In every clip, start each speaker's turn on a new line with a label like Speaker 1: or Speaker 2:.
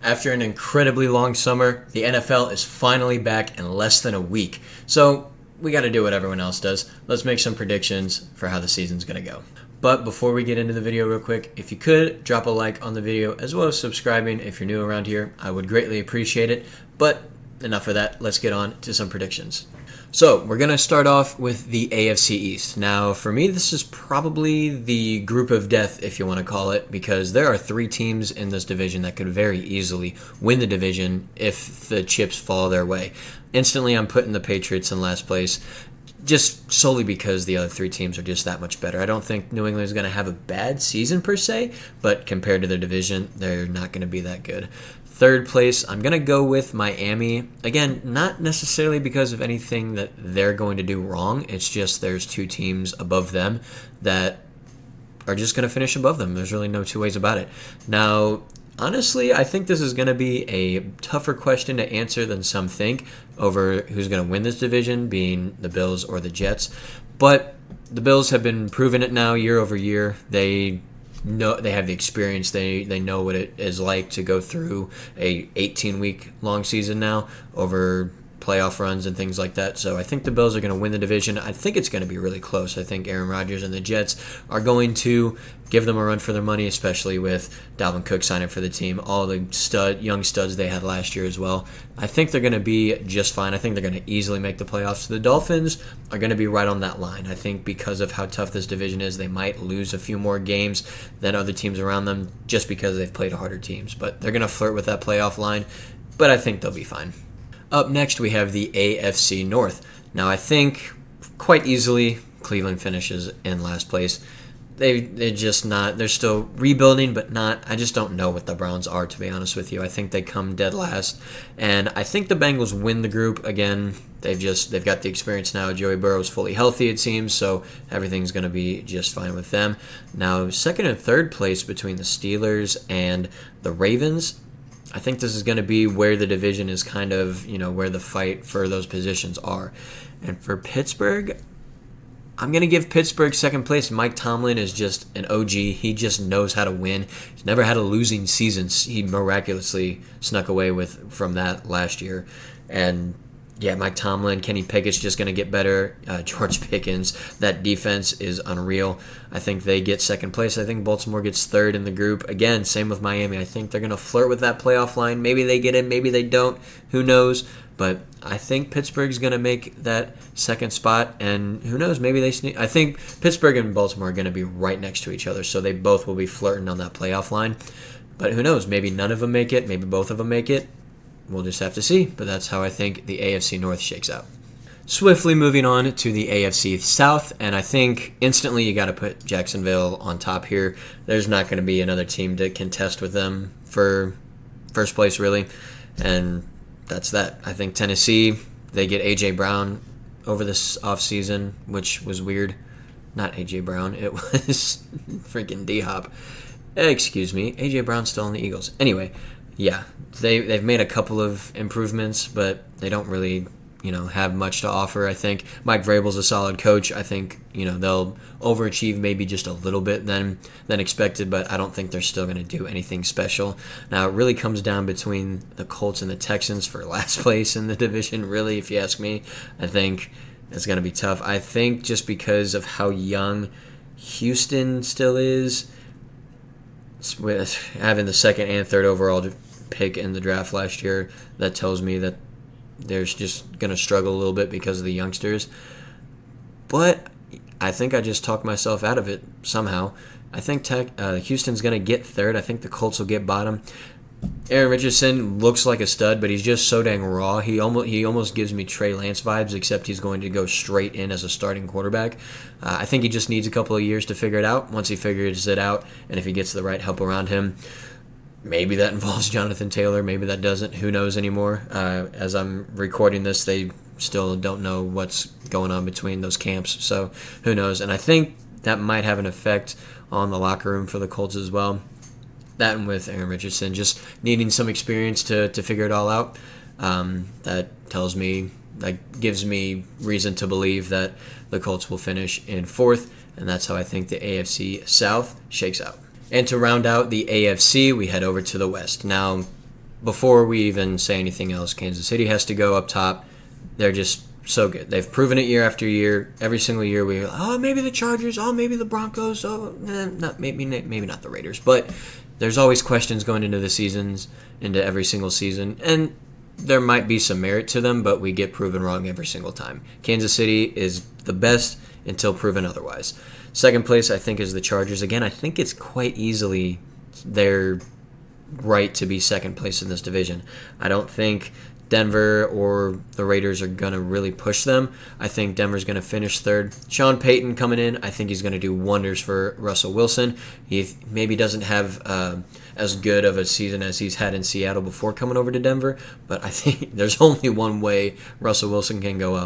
Speaker 1: After an incredibly long summer, the NFL is finally back in less than a week. So we got to do what everyone else does. Let's make some predictions for how the season's going to go. But before we get into the video real quick, if you could, drop a like on the video as well as subscribing if you're new around here. I would greatly appreciate it. But enough of that. Let's get on to some predictions. So we're going to start off with the AFC East. Now, for me, this is probably the group of death, if you want to call it, because there are three teams in this division that could very easily win the division if the chips fall their way. Instantly, I'm putting the Patriots in last place, just solely because the other three teams are just that much better. I don't think New England is going to have a bad season per se, but compared to their division, they're not going to be that good. Third place, I'm going to go with Miami. Again, not necessarily because of anything that they're going to do wrong. It's just there's two teams above them that are just going to finish above them. There's really no two ways about it. Now, honestly, I think this is going to be a tougher question to answer than some think over who's going to win this division, being the Bills or the Jets. But the Bills have been proving it now year over year. They have the experience. They know what it is like to go through a 18-week long season now over playoff runs and things like that. So I think the Bills are going to win the division. I think it's going to be really close. I think Aaron Rodgers and the Jets are going to give them a run for their money, especially with Dalvin Cook signing for the team, all the young studs they had last year as well. I think they're going to be just fine. I think they're going to easily make the playoffs. The Dolphins are going to be right on that line. I think because of how tough this division is, they might lose a few more games than other teams around them just because they've played harder teams. But they're going to flirt with that playoff line, but I think they'll be fine. Up next, we have the AFC North. Now, I think quite easily Cleveland finishes in last place. They're just not. They're still rebuilding, but not. I just don't know what the Browns are, to be honest with you. I think they come dead last, and I think the Bengals win the group again. They've got the experience now. Joey Burrow's fully healthy, it seems, so everything's going to be just fine with them. Now, second and third place between the Steelers and the Ravens. I think this is going to be where the division is kind of, where the fight for those positions are. And for Pittsburgh, I'm going to give Pittsburgh second place. Mike Tomlin is just an OG. He just knows how to win. He's never had a losing season. He miraculously snuck away from that last year. And yeah, Mike Tomlin, Kenny Pickett's just going to get better. George Pickens, that defense is unreal. I think they get second place. I think Baltimore gets third in the group. Again, same with Miami. I think they're going to flirt with that playoff line. Maybe they get in, maybe they don't. Who knows? But I think Pittsburgh's going to make that second spot, and who knows? Maybe they sneak. I think Pittsburgh and Baltimore are going to be right next to each other, so they both will be flirting on that playoff line. But who knows? Maybe none of them make it. Maybe both of them make it. We'll just have to see, but that's how I think the AFC North shakes out. Swiftly moving on to the AFC South, and I think instantly you got to put Jacksonville on top here. There's not going to be another team to contest with them for first place, really, and that's that. I think Tennessee, they get A.J. Brown over this offseason, which was weird. Not A.J. Brown, it was freaking D-Hop. Excuse me, A.J. Brown's still on the Eagles. Anyway, yeah, they've made a couple of improvements, but they don't really, have much to offer, I think. Mike Vrabel's a solid coach. I think, they'll overachieve maybe just a little bit than expected, but I don't think they're still going to do anything special. Now, it really comes down between the Colts and the Texans for last place in the division, really, if you ask me. I think it's going to be tough. I think just because of how young Houston still is, with having the second and third overall pick in the draft last year, that tells me that they're just going to struggle a little bit because of the youngsters. But I think I just talked myself out of it somehow. I think Houston's going to get third. I think the Colts will get bottom. Aaron Richardson looks like a stud, but he's just so dang raw. He almost gives me Trey Lance vibes, except he's going to go straight in as a starting quarterback. I think he just needs a couple of years to figure it out. Once he figures it out, and if he gets the right help around him, maybe that involves Jonathan Taylor, maybe that doesn't. Who knows anymore? As I'm recording this, they still don't know what's going on between those camps, so who knows? And I think that might have an effect on the locker room for the Colts as well. That and with Aaron Richardson just needing some experience to figure it all out. That gives me reason to believe that the Colts will finish in fourth, and that's how I think the AFC South shakes out. And to round out the AFC, we head over to the West. Now, before we even say anything else, Kansas City has to go up top. They're just so good. They've proven it year after year. Every single year we go, oh, maybe the Chargers, oh, maybe the Broncos, maybe not the Raiders. But there's always questions going into the seasons, into every single season. And there might be some merit to them, but we get proven wrong every single time. Kansas City is the best until proven otherwise. Second place, I think, is the Chargers. Again, I think it's quite easily their right to be second place in this division. I don't think Denver or the Raiders are going to really push them. I think Denver's going to finish third. Sean Payton coming in, I think he's going to do wonders for Russell Wilson. He maybe doesn't have as good of a season as he's had in Seattle before coming over to Denver, but I think there's only one way Russell Wilson can go,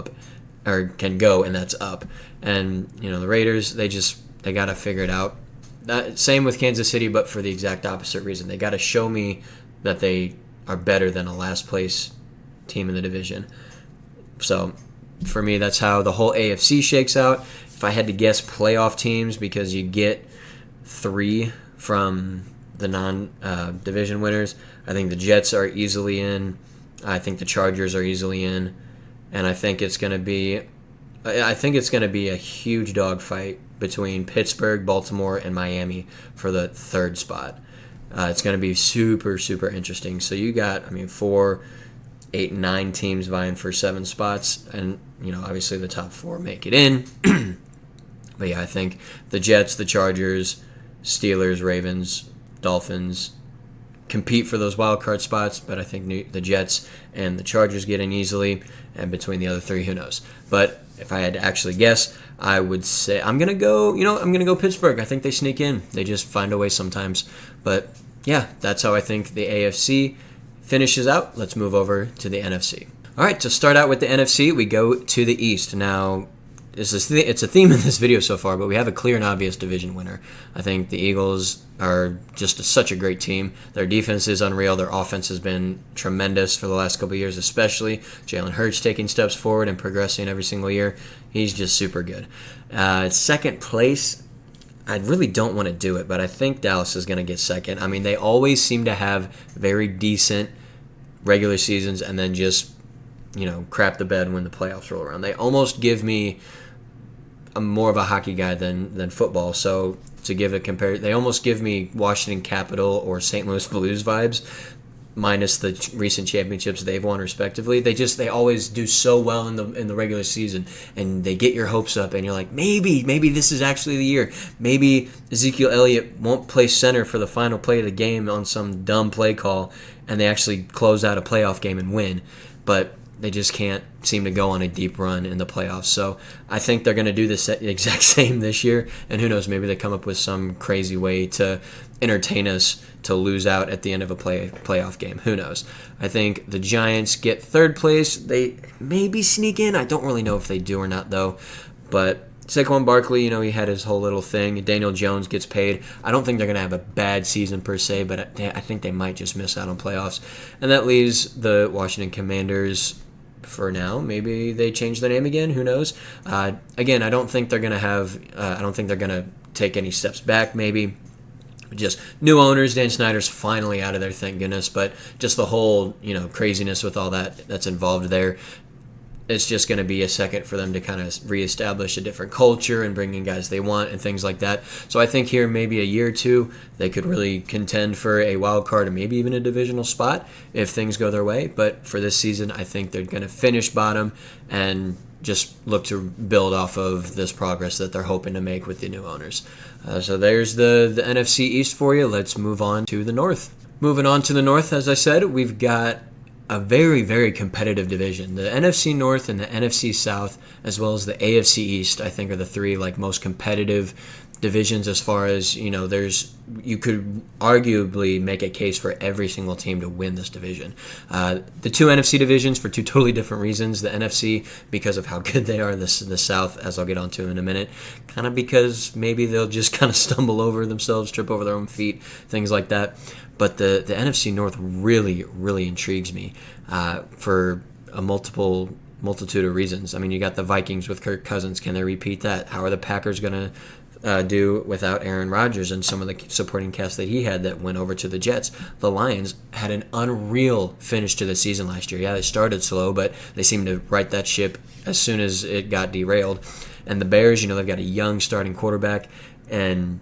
Speaker 1: and that's up. And, the Raiders, they got to figure it out. Same with Kansas City, but for the exact opposite reason. They got to show me that they are better than a last place team in the division. So for me, that's how the whole AFC shakes out. If I had to guess playoff teams, because you get 3 from the non-division winners, I think the Jets are easily in. I think the Chargers are easily in, and I think it's going to be a huge dogfight between Pittsburgh, Baltimore, and Miami for the third spot. It's going to be super, super interesting. So you got, 4, 8, 9 teams vying for 7 spots, and obviously the top 4 make it in. But yeah, I think the Jets, the Chargers, Steelers, Ravens, Dolphins compete for those wild card spots, but I think the Jets and the Chargers get in easily, and between the other 3, who knows. But if I had to actually guess, I would say I'm gonna go Pittsburgh. I think they sneak in. They just find a way sometimes. But yeah, that's how I think the AFC finishes out. Let's move over to the NFC. All right, to start out with the NFC, we go to the East. Now, it's a theme in this video so far, but we have a clear and obvious division winner. I think the Eagles are just such a great team. Their defense is unreal. Their offense has been tremendous for the last couple of years, especially. Jalen Hurts taking steps forward and progressing every single year. He's just super good. Second place, I really don't want to do it, but I think Dallas is going to get second. They always seem to have very decent regular seasons and then just, crap the bed when the playoffs roll around. They almost give me more of a hockey guy than football. So to give a they almost give me Washington Capitol or St. Louis Blues vibes, minus the recent championships they've won respectively. They always do so well in the regular season, and they get your hopes up, and you're like, maybe this is actually the year. Maybe Ezekiel Elliott won't play center for the final play of the game on some dumb play call, and they actually close out a playoff game and win. But they just can't seem to go on a deep run in the playoffs. So I think they're going to do the exact same this year. And who knows, maybe they come up with some crazy way to entertain us to lose out at the end of a playoff game. Who knows? I think the Giants get third place. They maybe sneak in. I don't really know if they do or not, though. But Saquon Barkley, he had his whole little thing. Daniel Jones gets paid. I don't think they're going to have a bad season per se, but I think they might just miss out on playoffs. And that leaves the Washington Commanders for now. Maybe they change their name again. Who knows? Again, I don't think they're going to take any steps back. Maybe just new owners. Dan Snyder's finally out of there, thank goodness. But just the whole craziness with all that's involved there. It's just going to be a second for them to kind of reestablish a different culture and bring in guys they want and things like that. So I think here maybe a year or two they could really contend for a wild card or maybe even a divisional spot if things go their way. But for this season, I think they're going to finish bottom and just look to build off of this progress that they're hoping to make with the new owners. So there's the NFC East for you. Let's move on to the North. Moving on to the North, as I said, we've got a very, very competitive division. The NFC North and the NFC South, as well as the AFC East, I think are the 3 most competitive divisions as far as, you could arguably make a case for every single team to win this division. The 2 NFC divisions for 2 totally different reasons. The NFC, because of how good they are, the South, as I'll get onto in a minute, kind of because maybe they'll just kind of stumble over themselves, trip over their own feet, things like that. But the NFC North really, really intrigues me for a multitude of reasons. You got the Vikings with Kirk Cousins. Can they repeat that? How are the Packers going to do without Aaron Rodgers and some of the supporting cast that he had that went over to the Jets. The Lions had an unreal finish to the season last year. Yeah, they started slow, but they seemed to right that ship as soon as it got derailed. And the Bears, they've got a young starting quarterback, and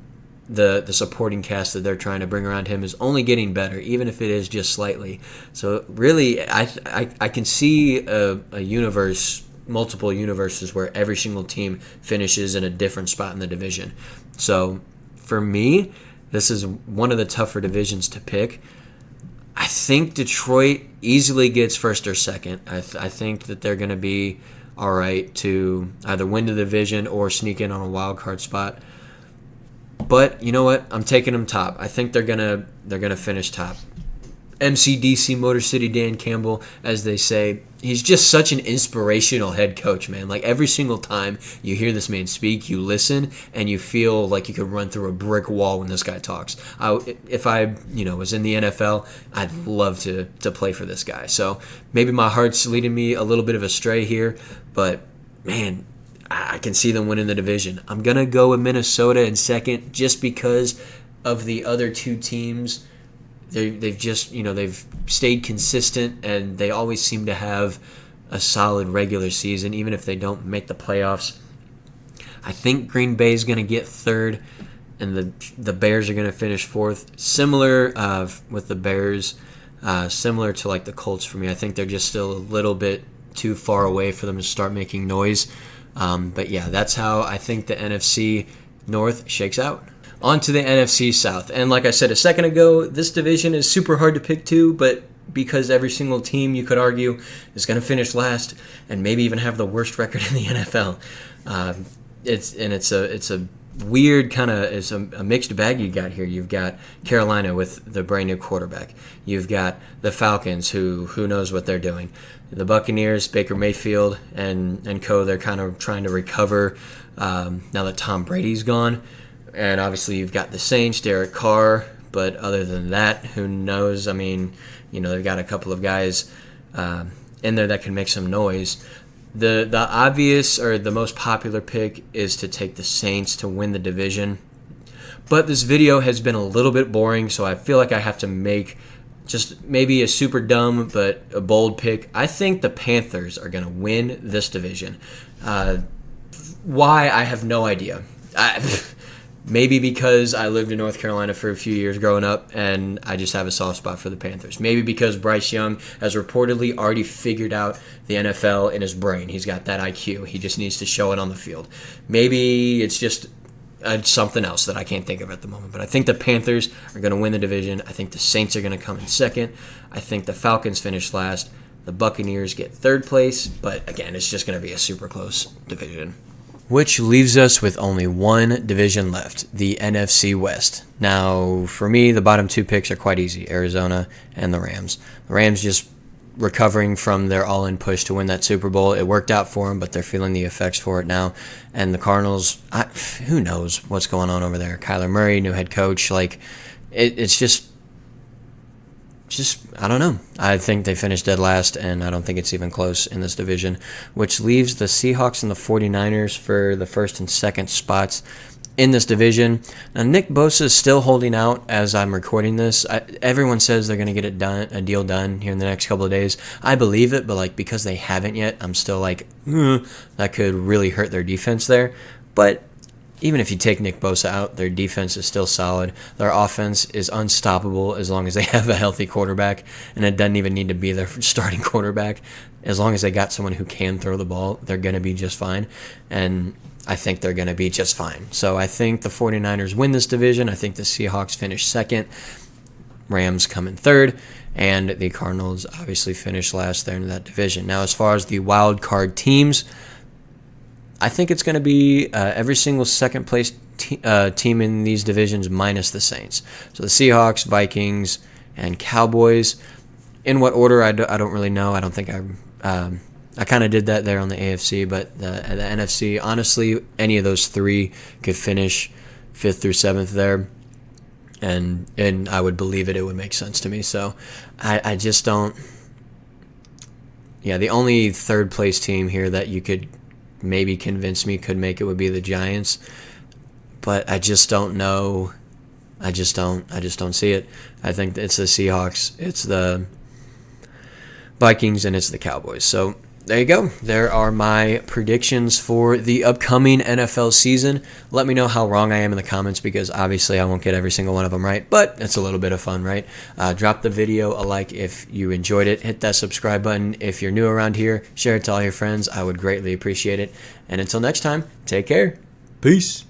Speaker 1: the supporting cast that they're trying to bring around him is only getting better, even if it is just slightly. So really, I can see a universe, multiple universes where every single team finishes in a different spot in the division. So for me, this is one of the tougher divisions to pick. I think Detroit easily gets first or second. I think that they're going to be all right to either win the division or sneak in on a wild card spot. But you know what? I'm taking them top. I think they're gonna finish top. MCDC Motor City Dan Campbell, as they say, he's just such an inspirational head coach, man. Like every single time you hear this man speak, you listen and you feel like you could run through a brick wall when this guy talks. If I was in the NFL, I'd love to play for this guy. So maybe my heart's leading me a little bit of astray here, but man, I can see them winning the division. I'm going to go with Minnesota in second just because of the other two teams. They've just, they've stayed consistent, and they always seem to have a solid regular season, even if they don't make the playoffs. I think Green Bay is going to get third, and the Bears are going to finish fourth. Similar with the Bears, similar to like the Colts for me. I think they're just still a little bit too far away for them to start making noise. But yeah, that's how I think the NFC North shakes out. On to the NFC South. And like I said a second ago, this division is super hard to pick too, but because every single team, you could argue, is going to finish last and maybe even have the worst record in the NFL. It's a weird kind of, it's a mixed bag you got here. You've got Carolina with the brand new quarterback. You've got the Falcons, who knows what they're doing. The Buccaneers, Baker Mayfield and co, they're kind of trying to recover now that Tom Brady's gone. And obviously you've got the Saints, Derek Carr, but other than that, who knows? I mean, they've got a couple of guys in there that can make some noise. The obvious or the most popular pick is to take the Saints to win the division. But this video has been a little bit boring, so I feel like I have to make just maybe a super dumb but a bold pick. I think the Panthers are going to win this division. Why? I have no idea. Maybe because I lived in North Carolina for a few years growing up, and I just have a soft spot for the Panthers. Maybe because Bryce Young has reportedly already figured out the NFL in his brain. He's got that IQ. He just needs to show it on the field. Maybe it's just something else that I can't think of at the moment. But I think the Panthers are going to win the division. I think the Saints are going to come in second. I think the Falcons finish last. The Buccaneers get third place. But again, it's just going to be a super close division. Which leaves us with only one division left, the NFC West. Now, for me, the bottom two picks are quite easy, Arizona and the Rams. The Rams just recovering from their all-in push to win that Super Bowl. It worked out for them, but they're feeling the effects for it now. And the Cardinals, who knows what's going on over there. Kyler Murray, new head coach. It's just I don't know. I think they finished dead last, and I don't think it's even close in this division, which leaves the Seahawks and the 49ers for the first and second spots in this division. Now, Nick Bosa is still holding out as I'm recording this. Everyone says they're going to get a deal done here in the next couple of days. I believe it, but because they haven't yet, I'm still that could really hurt their defense there. But even if you take Nick Bosa out, their defense is still solid. Their offense is unstoppable as long as they have a healthy quarterback, and it doesn't even need to be their starting quarterback. As long as they got someone who can throw the ball, they're going to be just fine, and I think they're going to be just fine. So I think the 49ers win this division. I think the Seahawks finish second, Rams come in third, and the Cardinals obviously finish last there in that division. Now, as far as the wild card teams, I think it's going to be every single second-place team in these divisions minus the Saints. So the Seahawks, Vikings, and Cowboys. In what order, I don't really know. I don't think I kind of did that there on the AFC, but the NFC, honestly, any of those three could finish 5th through 7th there, and I would believe it. It would make sense to me. So I just don't. Yeah, the only third-place team here that you could maybe convince me could make it would be the Giants. but I just don't know. I just don't see it. I think it's the Seahawks, it's the Vikings, and it's the Cowboys. So there you go. There are my predictions for the upcoming NFL season. Let me know how wrong I am in the comments, because obviously I won't get every single one of them right, but it's a little bit of fun, right? Drop the video a like if you enjoyed it. Hit that subscribe button if you're new around here. Share it to all your friends. I would greatly appreciate it. And until next time, take care. Peace.